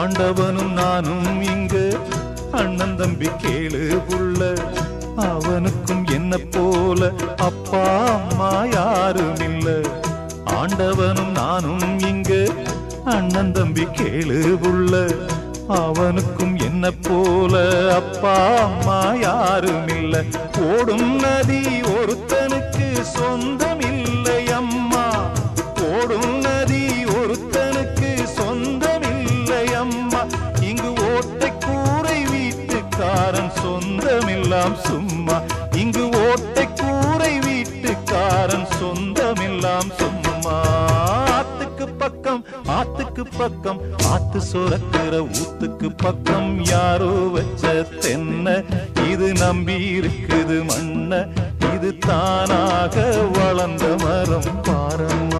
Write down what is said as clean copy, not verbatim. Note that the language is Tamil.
ஆண்டவனும் நானும் இங்கு அண்ணன் தம்பி கேளு புள்ள, அவனுக்கும் என்ன போல அப்பா அம்மா யாரும் இல்ல. ஆண்டவனும் நானும் இங்கு அண்ணன் தம்பி கேளு புள்ள, அவனுக்கும் என்ன போல அப்பா அம்மா யாரும் இல்ல. ஓடும் நதி ஒருத்தனுக்கு சொந்தம் இல்லை அம்மா, ஓடும் நதி ஒருத்தனுக்கு சொந்தம் இல்லை அம்மா. இங்கு ஓட்டை கூரை வீட்டுக்காரன் சொந்தமெல்லாம் சும்மா, இங்கு ஓட்டை கூரை வீட்டுக்காரன் சொந்தமெல்லாம் சும்மா. ஆத்துக்கு பக்கம் ஆத்துக்கு பக்கம் ஆத்து சுரக்கிற ஊத்துக்கு பக்கம் யாரோ வச்ச தென்ன, இது நம்பி இருக்குது மண்ண, இது தானாக வளர்ந்த மரம் பாரம்மா.